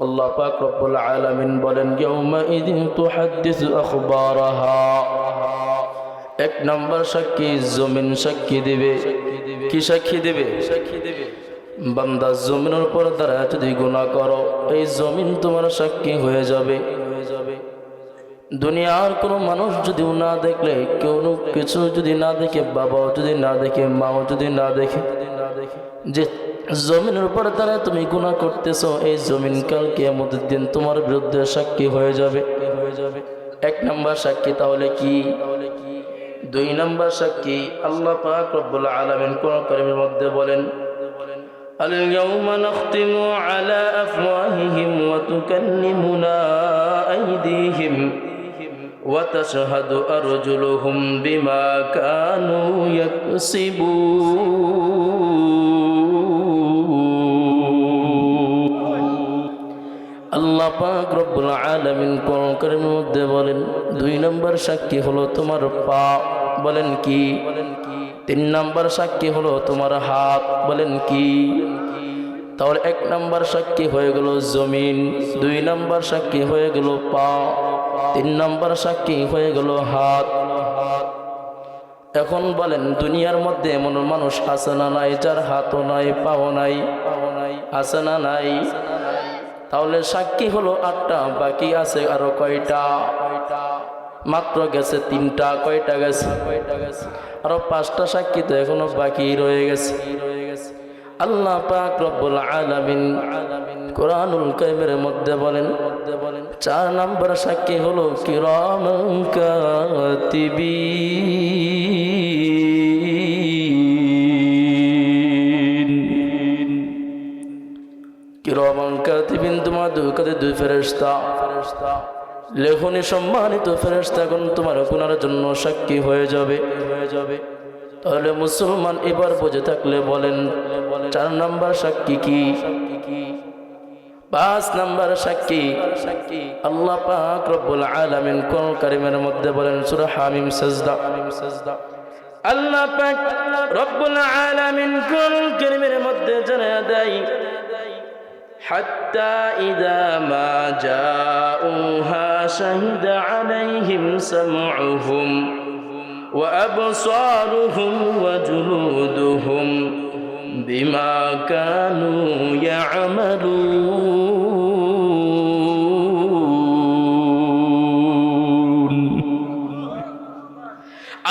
আল্লাহ পাক রব্বুল আলামিন বলেন ইয়াউমাইযিন তুহাদ্দিসু আখবারাহা। এক নম্বর সাক্ষী জমিন সাক্ষী দিবে। কি সাক্ষী দিবে? বান্দা জমিনের উপর দাঁড়ায় যদি গুনাহ করো, এই জমিন তোমার সাক্ষী হয়ে যাবে। দুনিয়ার কোনো মানুষ যদি না দেখলে, কোনো কিছু যদি না দেখে, বাবাও যদি না দেখে, মাও যদি না দেখে, যে জমিনের উপর দাঁড়ায় তুমি গুনাহ করতেছো, এই জমিন কাল কিয়ামতের দিন তোমার বিরুদ্ধে সাক্ষী হয়ে যাবে। এক নম্বর সাক্ষী তাহলে কি? দুই নম্বর সাক্ষী আল্লাহ পাক রব্বুল আলামিন কোরআন কারীমের মধ্যে বলেন আল-ইয়াওমা নাখতিমু আলা আফওয়াহিহিম ওয়া তুকাল্লিমুনা আইদিহিম ওয়া তাশহাদু আরজুলুহুম বিমা কানু ইয়াকসিবুন। আল্লাহ পাক রব্বুল আলামিন কোরআন কারীমের মধ্যে বলেন দুই নম্বর সাক্ষী হলো তোমার পা। বলেন কি? তিন নম্বর সাক্ষী হলো তোমার হাত। বলেন কি? তাহলে এক নম্বর সাক্ষী হয়ে গেল জমিন, দুই নম্বর সাক্ষী হয়ে গেল পা, তিন নম্বর সাক্ষী হয়ে গেল হাত। এখন বলেন দুনিয়ার মধ্যে এমন মানুষ আছে না নাই যার হাতও নাই, পাও নাই? আছে না নাই? তাহলে সাক্ষী হলো 8টা, বাকি আছে আরো কয়টা? মাত্র গেছে 3টা। কয়টা গেছে? আরো 5টা সাক্ষী তো এখনো বাকি রয়ে গেছে। আল্লাহ পাক রব্বুল আলামিন কোরআনুল কারীমের মধ্যে বলেন 4 নম্বর সাক্ষী হলো কিরামান কাতিবিন। কিরামান কাতিবিন তোমার দুই ফেরেশতা, লেখনী সম্মানিত ফেরেশতাগণ তোমার গুনার জন্য সাক্ষী হয়ে যাবে। তাহলে মুসলমান এবার বুঝে থাকলে বলেন 4 নম্বর সাক্ষী কি? 5 নম্বর সাক্ষী আল্লাহ পাক রব্বুল আলামিন কোরআন কারীমের মধ্যে বলেন সূরা হামিম সাজদা। আল্লাহ পাক রব্বুল আলামিন কোরআন কারীমের মধ্যে জানায়া দেয় حتى إذا ما جاءوها شهد عليهم سمعهم وأبصارهم وجلودهم بما كانوا يعملون।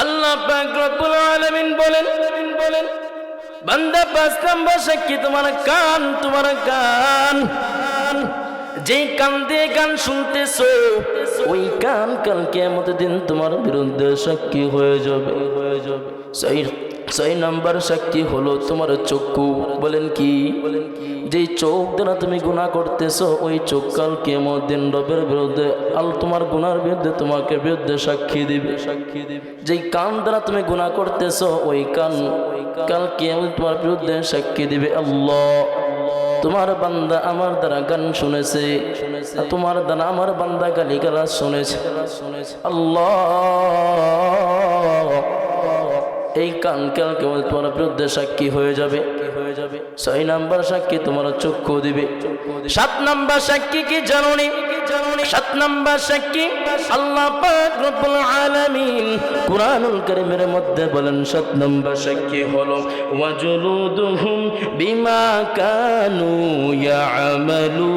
আল্লাহ পাক রব্বুল আলামিন বলেন বান্দা 5 নম্বর সাক্ষী তোমার কান। তোমার কান, যেই কান দিয়ে গান শুনতেছো, ওই কান কাল কিয়ামতের দিন তোমার বিরুদ্ধে সাক্ষী হয়ে যাবে। 6 নম্বর সাক্ষী হলো তোমার চক্ষু। বলেন কি? যেই চোখ দ্বারা তুমি গুনাহ করতেছো, ওই চোখ কাল কিয়ামতের দিন রবের বিরুদ্ধে তোমার গুনার বিরুদ্ধে তোমাকে বিরুদ্ধে সাক্ষী দিবে। যেই কান দ্বারা তুমি গুনাহ করতেছো, ওই কান কাল কিয়ামত তোমার বিরুদ্ধে সাক্ষী দিবে। আল্লাহ, তোমার বান্দা আমার দ্বারা গান শুনেছে, তোমার দ্বারা আমার বান্দা গালিগালাজ শুনেছে। আল্লাহ, এই কান কাল কিয়ামত তোমার বিরুদ্ধে সাক্ষী হয়ে যাবে। 6 নম্বর সাক্ষী তোমার চক্ষু দিবে। 7 নম্বর সাক্ষী কি জানোনি? 7 নম্বর সাক্ষী আল্লাহ পাক রব্বুল আলামিন কুরআনুল কারীমের মধ্যে বলেন 7 নম্বর সাক্ষী হলো ওয়াজুলুদুহুম বিমা কানু ইয়ামালুন।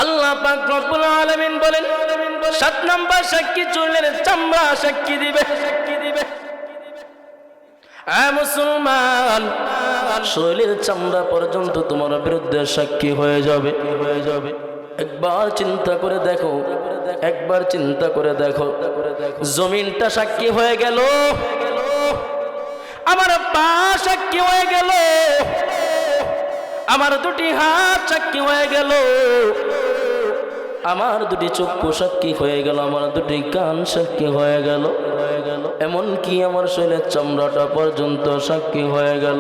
আল্লাহ পাক রব্বুল আলামিন বলেন 7 নম্বর সাক্ষী চুলের চামড়া সাক্ষী দিবে। মুসলমান, শরীরের চামড়া পর্যন্ত তোমার বিরুদ্ধে সাক্ষী হয়ে যাবে। একবার চিন্তা করে দেখো, একবার চিন্তা করে দেখো, জমিনটা সাক্ষী হয়ে গেল, আমার পা সাক্ষী হয়ে গেল, আমার 2টি হাত সাক্ষী হয়ে গেল, আমার 2টি চক্ষু সাক্ষী হয়ে গেল, আমার 2টি কান সাক্ষী হয়ে গেল, এমনকি আমার শরীরের চামড়াটা পর্যন্ত সাক্ষী হয়ে গেল।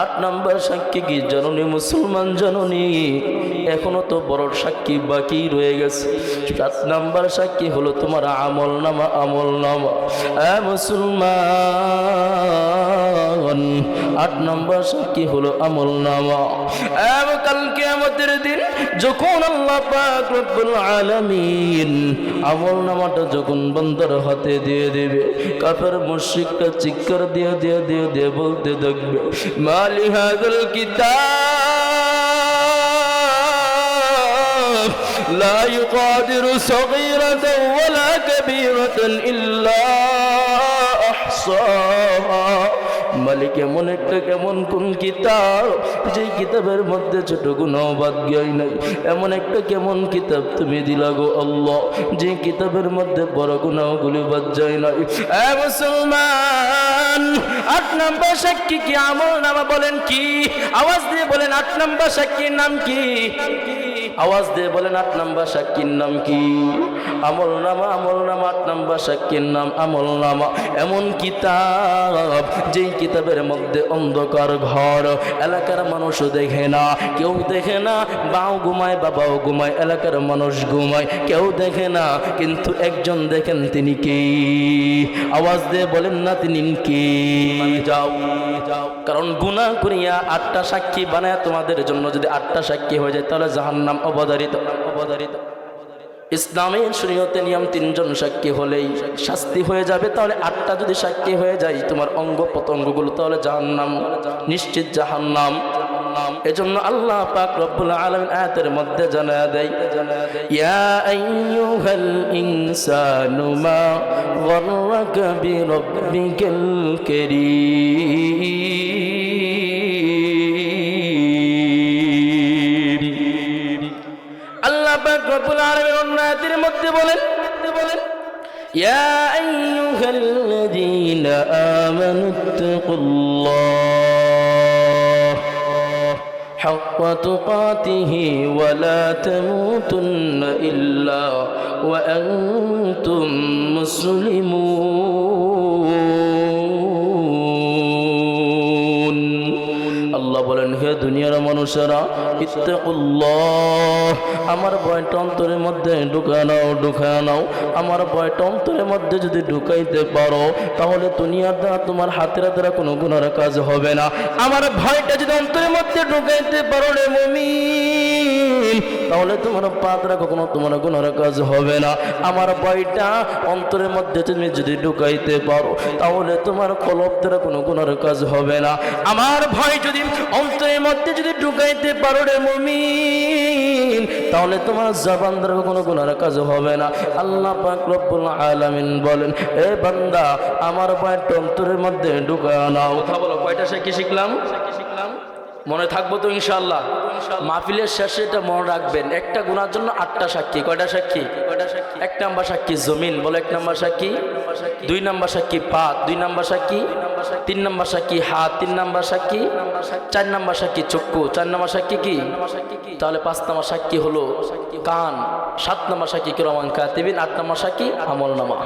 8 নম্বর সাক্ষী কি জননী মুসলমান জননী? এখনো তো বড় সাক্ষী বাকি রয়ে গেছে। 7 নম্বর সাক্ষী হলো তোমার আমল নামা। মুসলমান, 8 নম্বর সাক্ষী হলো আমলনামা। এবং কাল কিয়ামতের দিন যখন আল্লাহ পাক রব্বুল আলামিন আমলনামাটা যখন বান্দার হাতে দিয়ে দেবে, কাফের মুশরিকরা চিৎকার দিয়ে বলতে থাকবে, মালি হাযাল কিতাব লা ইউগাদিরু সগীরাতান ওয়ালা কাবীরাতান ইল্লা আহসাহা। মালিক এমন একটা কেমন কোন কিতাব, যে কিতাবের মধ্যে ছোট গুনাহ বাদ গিয়াই নাই। এমন একটা কেমন কিতাব তুমি দিলা গো আল্লাহ, যে কিতাবের মধ্যে বড় গুনাহগুলি বাদ যায় নাই। এ মুসলমান, 8 নম্বর সাক্ষী কি আমলনামা? বলেন কি? আওয়াজ দিয়ে বলেন 8 নম্বর সাক্ষীর নাম কি? আওয়াজ দিয়ে বলেন 8 নম্বর সাক্ষীর নাম কি? আমলনামা। 8 নম্বর সাক্ষীর নাম আমলনামা। এমন কিতাব, যেই কিতাবের মধ্যে অন্ধকার ঘর, এলাকার মানুষও দেখে না, কেউ দেখে না, বাও ঘুমায় বাবাও ঘুমায়, এলাকার মানুষ ঘুমায়, কেউ দেখে না, কিন্তু একজন দেখেন, তিনি কে? আওয়াজ দিয়ে বলেন না তিনি কে? যাও, কারণ গুনাহ করিয়া 8টা সাক্ষী বানায় তোমাদের জন্য যদি 8টা সাক্ষী হয়ে যায়, তাহলে জাহান্নাম অবধারিত। ইসলামের শরীয়তে নিয়ম 3 জন সাক্ষী হলেই শাস্তি হয়ে যাবে। তাহলে 8টা যদি সাক্ষী হয়ে যায় তোমার অঙ্গ প্রত্যঙ্গগুলো, তাহলে জাহান্নাম, নিশ্চিত জাহান্নাম। এজন্য আল্লাহ পাক রব্বুল আলামিন আয়াতের মধ্যে জানায়া দেয়, ইয়া আইয়ুহাল ইনসানু মা গররাকা বিরাব্বিকাল কারীম। আল্লাহ পাক রব্বুল আলামিন অন্য আয়াতের মধ্যে বলেন, ইয়া আইয়ুহাল্লাযীনা আমানুত্তাকুল্লাহ হাক্কা তুকাতিহি ওয়া লা তামুতুন্না ইল্লা ওয়া আনতুম মুসলিমুন। আল্লাহ বলেন, হে দুনিয়ার মানুষেরা, ইত্তাকুল্লাহ, আমার ভয়টা অন্তরের মধ্যে ঢুকায় নাও। আমার ভয়টা অন্তরের মধ্যে যদি ঢুকাইতে পারো, তাহলে দুনিয়ার দ্বারা তোমার হাতের দ্বারা কোনো গুনার কাজ হবে না। আমার ভয়টা যদি অন্তরের মধ্যে ঢুকাইতে পারো রে মুমিন, তাহলে তোমার পা দ্বারা কখনো তোমার গুনার কাজ হবে না। আমার ভয়টা অন্তরের মধ্যে তুমি যদি ঢুকাইতে পারো, তাহলে তোমার কলব দ্বারা কোনো গুনার কাজ হবে না। আমার ভয় যদি অন্তরের মধ্যে যদি ঢুকাইতে পারো রে মুমিন, তাহলে তোমার জবান দ্বারা কোনো গুনার কাজ হবে না। আল্লাহ পাক রব্বুল আলামিন বলেন, এ বান্দা, আমার ভয়টা অন্তরের মধ্যে ঢুকায় নাও। কথা বলো, কয়টা সাক্ষী শিখলাম? মনে থাকবো তো ইনশাআল্লাহ? মাহফিলের শেষে এটা মনে রাখবেন, একটা গুনার জন্য 8টা সাক্ষী। কয়টা সাক্ষী? 1 নম্বর সাক্ষী জমিন, বলো 1 নম্বর সাক্ষী। 2 নম্বর সাক্ষী পা, 2 নম্বর সাক্ষী। 3 নম্বর সাক্ষী হাত, 3 নম্বর সাক্ষী। 4 নম্বর সাক্ষী চক্ষু, 4 নম্বর সাক্ষী কি? তাহলে 5 নম্বর সাক্ষী হলো কান। 7 নম্বর সাক্ষী কিরামান কাতিবিন। 8 নম্বর সাক্ষী আমলনামা।